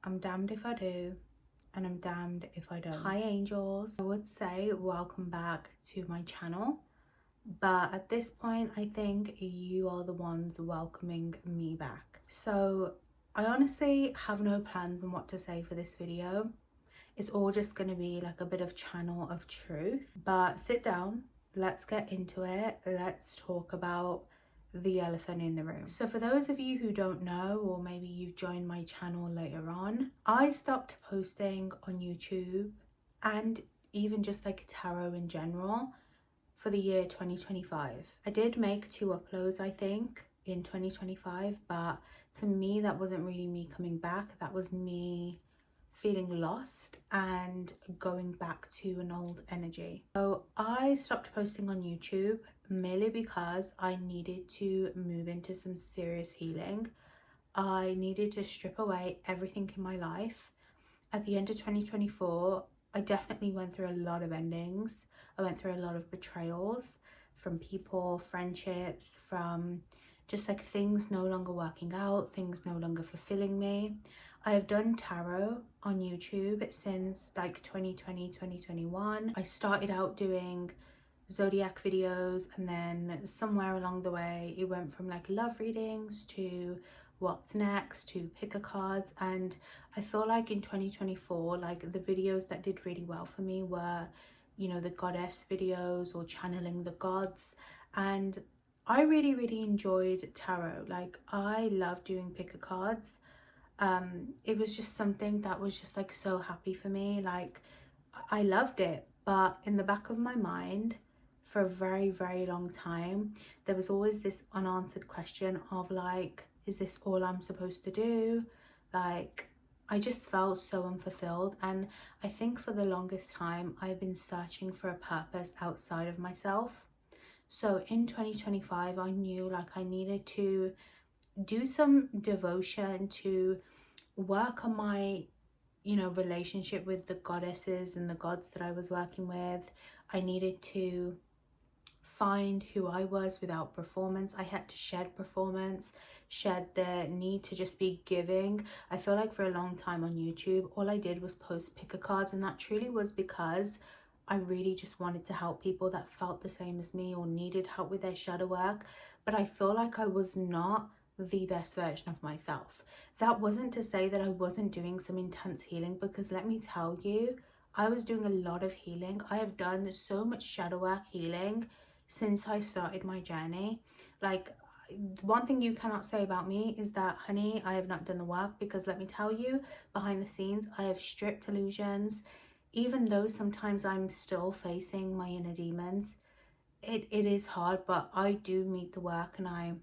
I'm damned if I do, and I'm damned if I don't. Hi angels, I would say welcome back to my channel, but at this point I think you are the ones welcoming me back. So I honestly have no plans on what to say for this video. It's all just going to be like a bit of channel of truth, but sit down, let's get into it. Let's talk about the elephant in the room. So for those of you who don't know, or maybe you've joined my channel later on, I stopped posting on YouTube and even just like tarot in general for the year 2025. I did make 2 uploads I think in 2025, but to me that wasn't really me coming back. That was me feeling lost and going back to an old energy. So I stopped posting on YouTube merely because I needed to move into some serious healing. I needed to strip away everything in my life. At the end of 2024, I definitely went through a lot of endings. I went through a lot of betrayals from people, friendships, from just like things no longer working out, things no longer fulfilling me. I have done tarot on YouTube since like 2020, 2021. I started out doing zodiac videos, and then somewhere along the way it went from like love readings to what's next to pick a cards. And I feel like in 2024, like the videos that did really well for me were, you know, the goddess videos or channeling the gods. And I really enjoyed tarot. Like I love doing pick a cards. It was just something that was just like so happy for me. Like I loved it, but in the back of my mind for a very long time there was always this unanswered question of like, is this all I'm supposed to do? Like I just felt so unfulfilled, and I think for the longest time I've been searching for a purpose outside of myself. So in 2025 I knew like I needed to do some devotion, to work on my, you know, relationship with the goddesses and the gods that I was working with. I needed to find who I was without performance. I had to shed performance, shed the need to just be giving. I feel like for a long time on YouTube all I did was post picker cards, and that truly was because I really just wanted to help people that felt the same as me or needed help with their shadow work. But I feel like I was not the best version of myself. That wasn't to say that I wasn't doing some intense healing, because let me tell you, I was doing a lot of healing. I have done so much shadow work healing since I started my journey. Like one thing you cannot say about me is that, honey, I have not done the work, because let me tell you, behind the scenes I have stripped illusions. Even though sometimes I'm still facing my inner demons, it is hard, but I do meet the work, and I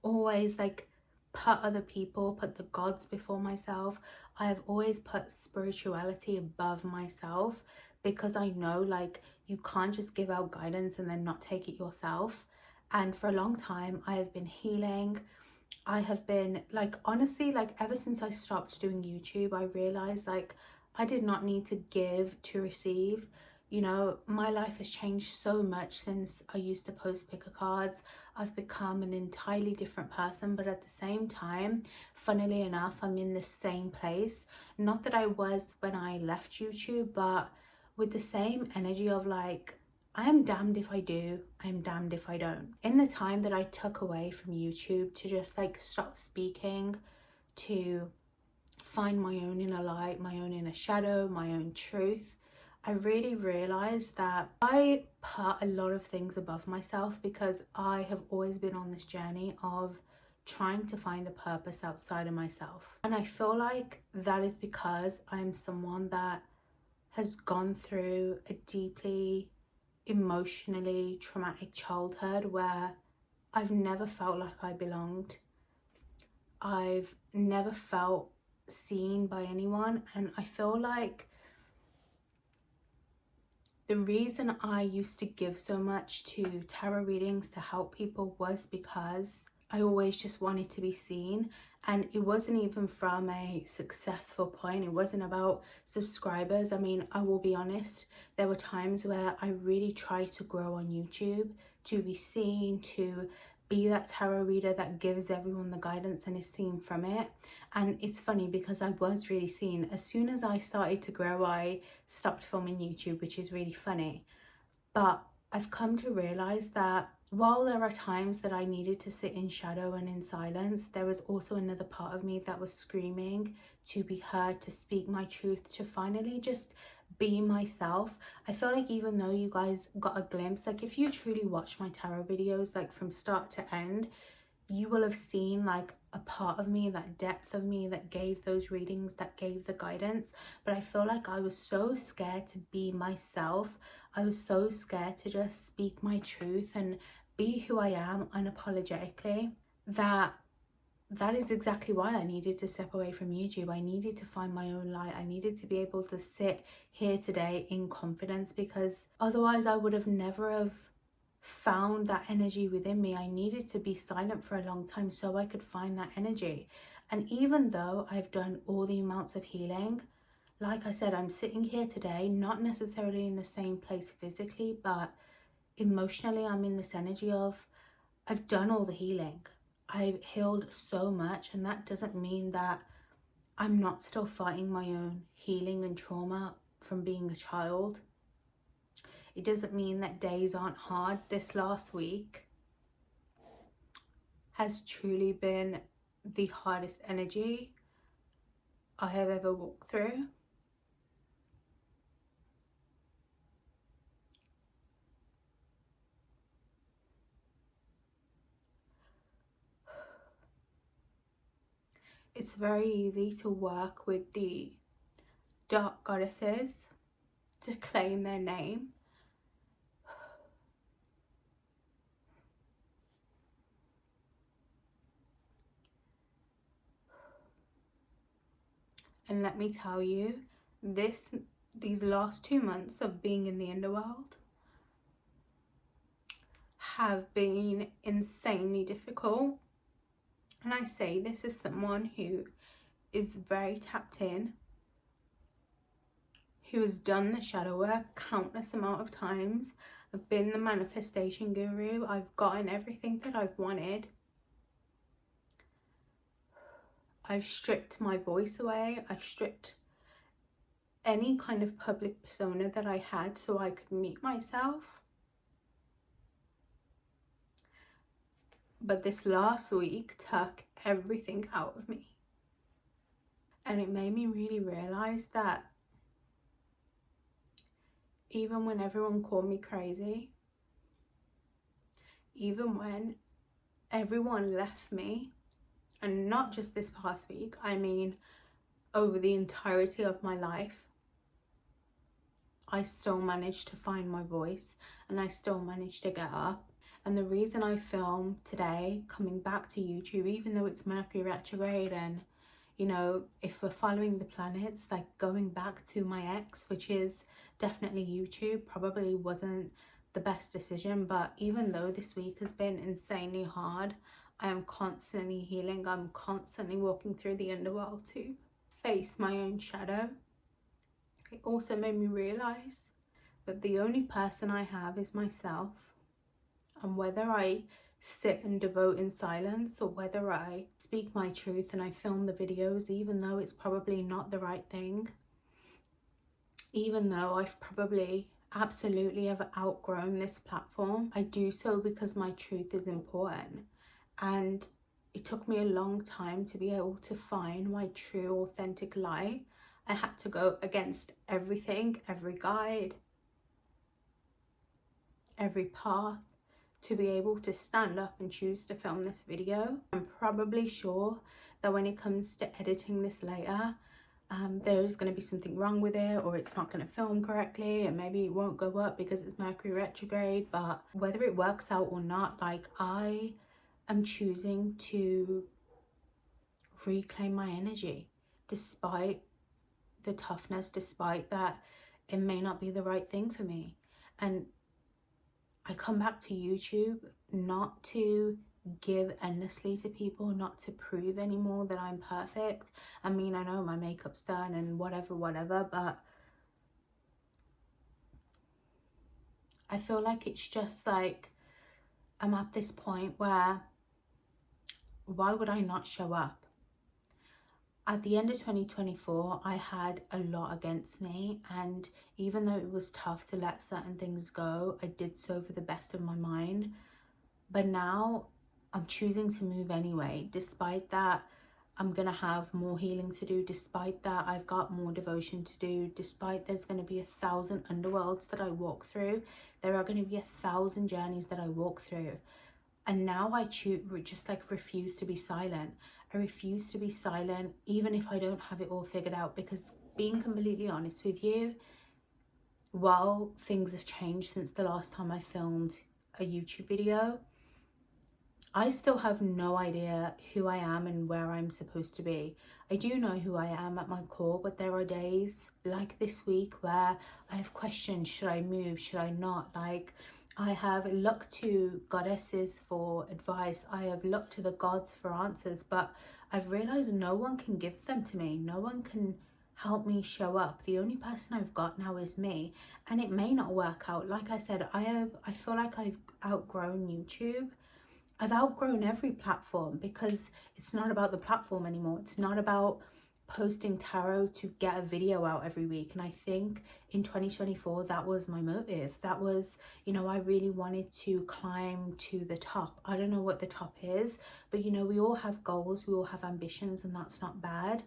always like put other people, put the gods before myself. I have always put spirituality above myself, because I know like you can't just give out guidance and then not take it yourself. And for a long time I have been healing. I have been like, honestly, like ever since I stopped doing YouTube I realized like I did not need to give to receive. You know, my life has changed so much since I used to post picker cards. I've become an entirely different person, but at the same time, funnily enough, I'm in the same place. Not that I was when I left YouTube, but with the same energy of like, I am damned if I do, I am damned if I don't. In the time that I took away from YouTube to just like stop speaking, to find my own inner light, my own inner shadow, my own truth, I really realized that I put a lot of things above myself, because I have always been on this journey of trying to find a purpose outside of myself. And I feel like that is because I'm someone that has gone through a deeply emotionally traumatic childhood where I've never felt like I belonged. I've never felt seen by anyone, and I feel like the reason I used to give so much to tarot readings to help people was because I always just wanted to be seen. And it wasn't even from a successful point. It wasn't about subscribers. I mean, I will be honest, there were times where I really tried to grow on YouTube, to be seen, to be that tarot reader that gives everyone the guidance and is seen from it. And it's funny because I was really seen. As soon as I started to grow, I stopped filming YouTube, which is really funny. But I've come to realize that while there are times that I needed to sit in shadow and in silence, there was also another part of me that was screaming to be heard, to speak my truth, to finally just be myself. I feel like even though you guys got a glimpse, like if you truly watch my tarot videos, like from start to end, you will have seen like a part of me, that depth of me that gave those readings, that gave the guidance. But I feel like I was so scared to be myself. I was so scared to just speak my truth and be who I am unapologetically, that is exactly why I needed to step away from YouTube. I needed to find my own light. I needed to be able to sit here today in confidence, because otherwise I would have never have found that energy within me. I needed to be silent for a long time so I could find that energy. And even though I've done all the amounts of healing, like I said, I'm sitting here today, not necessarily in the same place physically, but emotionally I'm in this energy of I've done all the healing. I've healed so much, and that doesn't mean that I'm not still fighting my own healing and trauma from being a child. It doesn't mean that days aren't hard. This last week has truly been the hardest energy I have ever walked through. It's very easy to work with the dark goddesses, to claim their name. And let me tell you, these last 2 months of being in the underworld have been insanely difficult. And I say this as someone who is very tapped in, who has done the shadow work countless amount of times. I've been the manifestation guru. I've gotten everything that I've wanted. I've stripped my voice away. I stripped any kind of public persona that I had so I could meet myself. But this last week took everything out of me. And it made me really realize that even when everyone called me crazy, even when everyone left me, and not just this past week, I mean over the entirety of my life, I still managed to find my voice, and I still managed to get up. And the reason I film today, coming back to YouTube, even though it's Mercury retrograde, and you know, if we're following the planets, like going back to my ex, which is definitely YouTube, probably wasn't the best decision. But even though this week has been insanely hard, I am constantly healing. I'm constantly walking through the underworld to face my own shadow. It also made me realize that the only person I have is myself. And whether I sit and devote in silence, or whether I speak my truth and I film the videos, even though it's probably not the right thing, even though I've probably absolutely have outgrown this platform, I do so because my truth is important. And it took me a long time to be able to find my true authentic light. I had to go against everything, every guide, every path, to be able to stand up and choose to film this video. I'm probably sure that when it comes to editing this later, there's going to be something wrong with it, or it's not going to film correctly, and maybe it won't go up because it's Mercury retrograde. But whether it works out or not, like, I am choosing to reclaim my energy despite the toughness, despite that it may not be the right thing for me. And I come back to YouTube not to give endlessly to people, not to prove anymore that I'm perfect. I mean, I know my makeup's done and whatever, but I feel like it's just like I'm at this point where why would I not show up? At the end of 2024, I had a lot against me, and even though it was tough to let certain things go, I did so for the best of my mind. But now I'm choosing to move anyway. Despite that, I'm gonna have more healing to do. Despite that, I've got more devotion to do. Despite there's gonna be 1,000 underworlds that I walk through, there are gonna be 1,000 journeys that I walk through. And now I just like refuse to be silent. I refuse to be silent even if I don't have it all figured out, because being completely honest with you, while things have changed since the last time I filmed a YouTube video, I still have no idea who I am and where I'm supposed to be. I do know who I am at my core, but there are days like this week where I have questions. Should I move? Should I not? Like, I have looked to goddesses for advice. I have looked to the gods for answers, but I've realized no one can give them to me. No one can help me show up. The only person I've got now is me, and it may not work out. Like I said, I feel like I've outgrown YouTube. I've outgrown every platform, because it's not about the platform anymore. It's not about posting tarot to get a video out every week. And I think in 2024, that was my motive. That was, you know, I really wanted to climb to the top. I don't know what the top is, but you know, we all have goals, we all have ambitions, and that's not bad.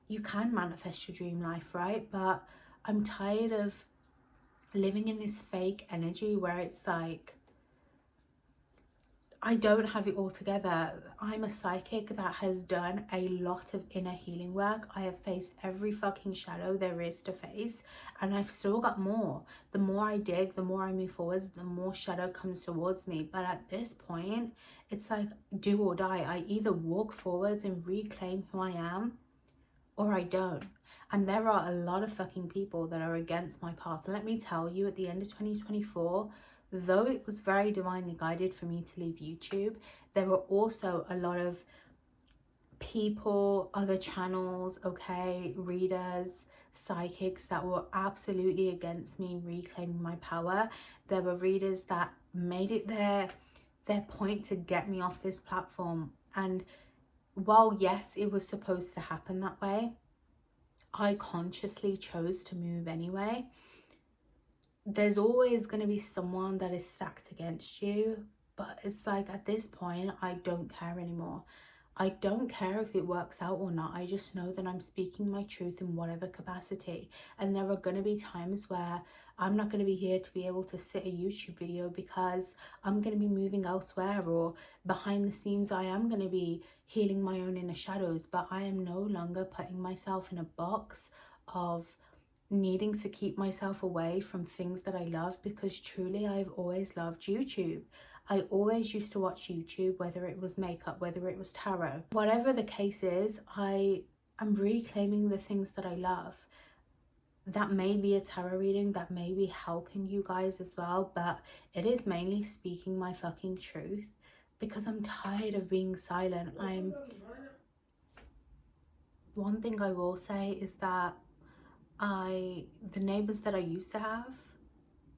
You can manifest your dream life, right? But I'm tired of living in this fake energy where it's like, I don't have it all together. I'm a psychic that has done a lot of inner healing work. I have faced every fucking shadow there is to face, and I've still got more. The more I dig, the more I move forwards, the more shadow comes towards me. But at this point, it's like do or die. I either walk forwards and reclaim who I am, or I don't. And there are a lot of fucking people that are against my path. Let me tell you, at the end of 2024, though it was very divinely guided for me to leave YouTube, there were also a lot of people, other channels, okay, readers, psychics that were absolutely against me reclaiming my power. There were readers that made it their point to get me off this platform. And while yes, it was supposed to happen that way, I consciously chose to move anyway. There's always going to be someone that is stacked against you, but it's like at this point, I don't care anymore. I don't care if it works out or not. I just know that I'm speaking my truth in whatever capacity. And there are going to be times where I'm not going to be here to be able to sit a YouTube video because I'm going to be moving elsewhere, or behind the scenes I am going to be healing my own inner shadows. But I am no longer putting myself in a box of needing to keep myself away from things that I love, because truly I've always loved YouTube. I always used to watch YouTube, whether it was makeup, whether it was tarot, whatever the case is. I am reclaiming the things that I love. That may be a tarot reading, that may be helping you guys as well, but it is mainly speaking my fucking truth, because I'm tired of being silent. One thing I will say is that the neighbors that I used to have,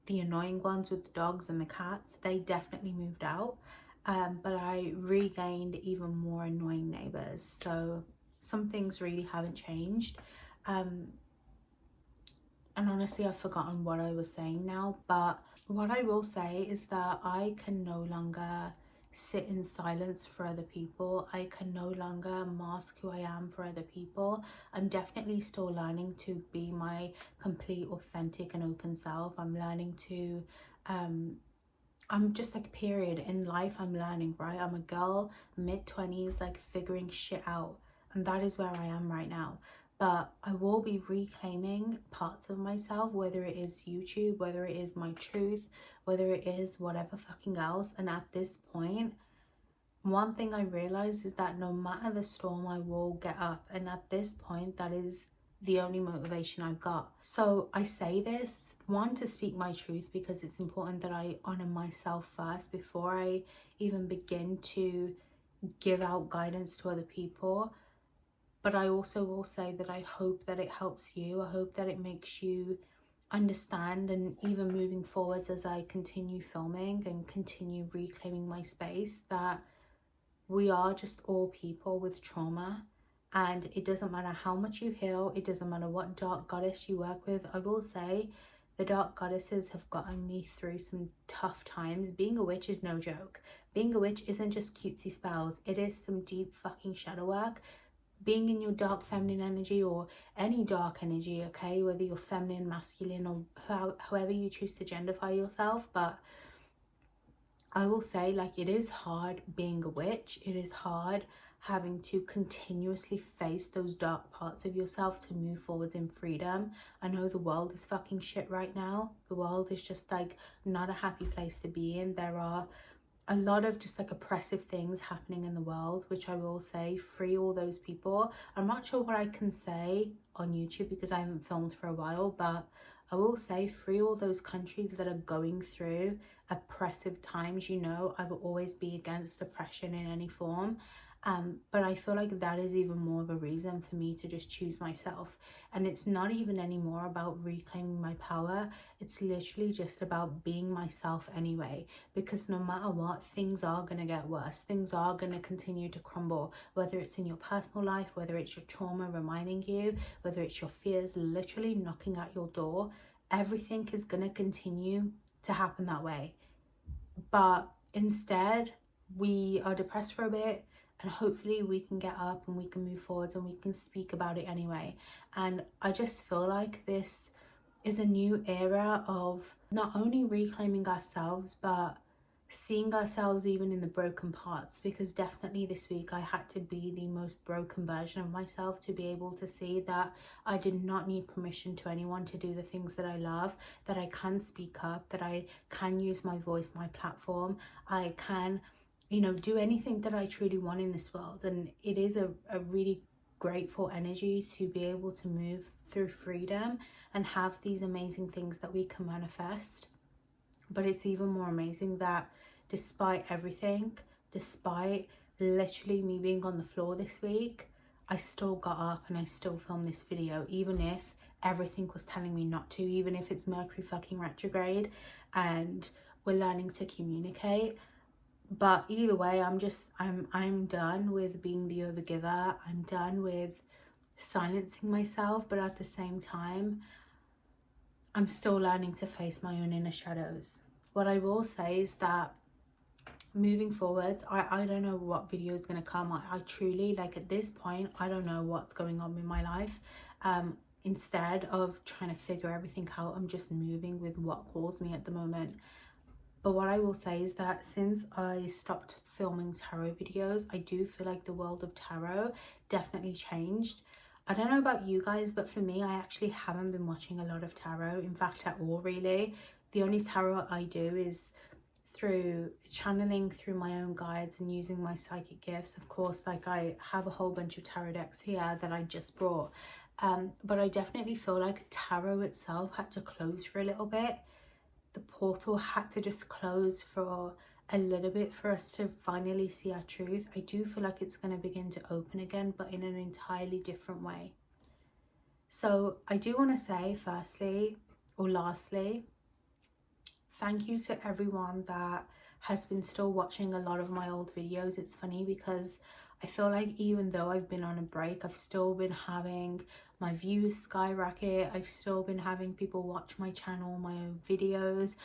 the annoying ones with the dogs and the cats, they definitely moved out, but I regained even more annoying neighbors. So some things really haven't changed, and honestly I've forgotten what I was saying now. But what I will say is that I can no longer sit in silence for other people. I can no longer mask who I am for other people. I'm definitely still learning to be my complete, authentic and open self. I'm learning to I'm just like, period, in life I'm learning, right? I'm a girl, mid-20s, like figuring shit out, and that is where I am right now. But I will be reclaiming parts of myself, whether it is YouTube, whether it is my truth, whether it is whatever fucking else. And at this point, one thing I realized is that no matter the storm, I will get up. And at this point, that is the only motivation I've got. So I say this, one, to speak my truth, because it's important that I honor myself first before I even begin to give out guidance to other people. But I also will say that I hope that it helps you. I hope that it makes you understand, and even moving forwards as I continue filming and continue reclaiming my space, that we are just all people with trauma, and it doesn't matter how much you heal, it doesn't matter what dark goddess you work with. I will say the dark goddesses have gotten me through some tough times. Being a witch is no joke. Being a witch isn't just cutesy spells, it is some deep fucking shadow work. Being in your dark feminine energy, or any dark energy, okay, whether you're feminine, masculine, or however you choose to genderify yourself. But I will say, like, it is hard being a witch. It is hard having to continuously face those dark parts of yourself to move forwards in freedom. I know the world is fucking shit right now. The world is just like not a happy place to be in. There are a lot of just like oppressive things happening in the world, which I will say, free all those people. I'm not sure what I can say on YouTube because I haven't filmed for a while, but I will say, free all those countries that are going through oppressive times. You know, I will always be against oppression in any form. But I feel like that is even more of a reason for me to just choose myself. And it's not even anymore about reclaiming my power. It's literally just about being myself anyway. Because no matter what, things are going to get worse. Things are going to continue to crumble. Whether it's in your personal life, whether it's your trauma reminding you, whether it's your fears literally knocking at your door, everything is going to continue to happen that way. But instead, we are depressed for a bit, and hopefully we can get up and we can move forwards and we can speak about it anyway. And I just feel like this is a new era of not only reclaiming ourselves, but seeing ourselves even in the broken parts. Because definitely this week I had to be the most broken version of myself to be able to see that I did not need permission to anyone to do the things that I love, that I can speak up, that I can use my voice, my platform, I can, you know, do anything that I truly want in this world. And it is a really grateful energy to be able to move through freedom and have these amazing things that we can manifest. But it's even more amazing that despite everything, despite literally me being on the floor this week, I still got up and I still filmed this video, even if everything was telling me not to, even if it's Mercury fucking retrograde and we're learning to communicate. But either way, I'm done with being the overgiver. I'm done with silencing myself, but at the same time, I'm still learning to face my own inner shadows. What I will say is that moving forward, I don't know what video is going to come. I truly, like, at this point, I don't know what's going on in my life. Instead of trying to figure everything out, I'm just moving with what calls me at the moment. But what I will say is that since I stopped filming tarot videos, I do feel like the world of tarot definitely changed. I don't know about you guys, but for me, I actually haven't been watching a lot of tarot, in fact, at all, really. The only tarot I do is through channeling through my own guides and using my psychic gifts. Of course, like, I have a whole bunch of tarot decks here that I just brought. But I definitely feel like tarot itself had to close for a little bit. The portal had to just close for a little bit for us to finally see our truth. I do feel like it's going to begin to open again, but in an entirely different way. So I do want to say, firstly or lastly, thank you to everyone that has been still watching a lot of my old videos. It's funny because I feel like even though I've been on a break, I've still been having my views skyrocket. I've still been having people watch my channel, my own videos.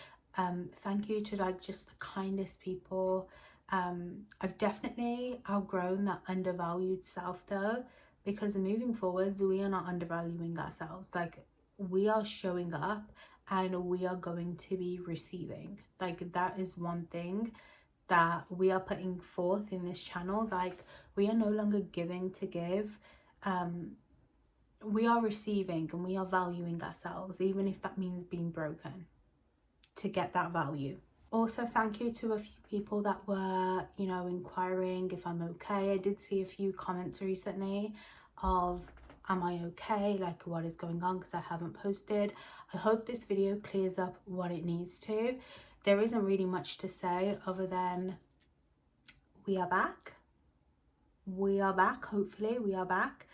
Thank you to, like, just the kindest people. I've definitely outgrown that undervalued self though, because moving forwards, we are not undervaluing ourselves. Like, we are showing up and we are going to be receiving. Like, that is one thing that we are putting forth in this channel. Like, we are no longer giving to give. We are receiving, and we are valuing ourselves, even if that means being broken to get that value. Also, thank you to a few people that were, you know, inquiring if I'm okay. I did see a few comments recently of, am I okay, like, what is going on, because I haven't posted. I hope this video clears up what it needs to. There isn't really much to say other than we are back. We are back, hopefully we are back.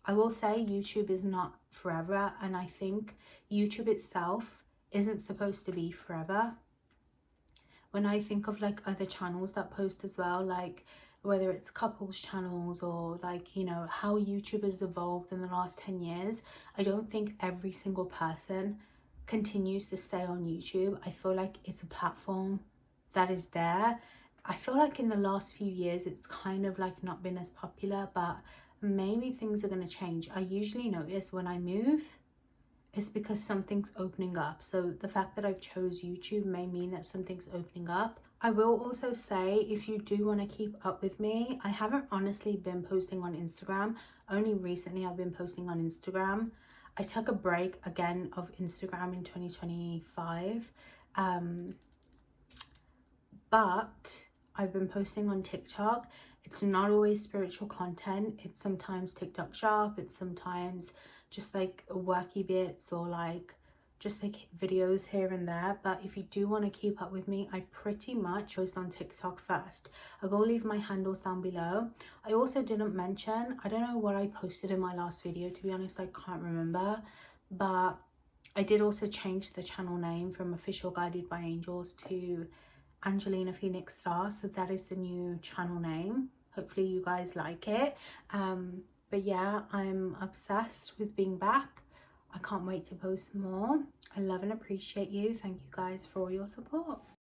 I will say YouTube is not forever, and I think YouTube itself isn't supposed to be forever. When I think of like other channels that post as well, like whether it's couples channels or like, you know, how YouTube has evolved in the last 10 years, I don't think every single person continues to stay on YouTube. I feel like it's a platform that is there. I feel like in the last few years it's kind of like not been as popular, but maybe things are going to change. I usually notice when I move, it's because something's opening up. So the fact that I've chose YouTube may mean that something's opening up. I will also say, if you do want to keep up with me, I haven't honestly been posting on Instagram. Only recently I've been posting on Instagram. I took a break again of Instagram in 2025. But I've been posting on TikTok. It's not always spiritual content. It's sometimes TikTok shop. It's sometimes just like worky bits or like just like videos here and there. But if you do want to keep up with me, I pretty much post on TikTok first. I will leave my handles down below. I also didn't mention, I don't know what I posted in my last video, to be honest. I can't remember, but I did also change the channel name from Official Guided by Angels to Angelina Phoenix Star. So that is the new channel name. Hopefully you guys like it. But yeah, I'm obsessed with being back. I can't wait to post more. I love and appreciate you. Thank you guys for all your support.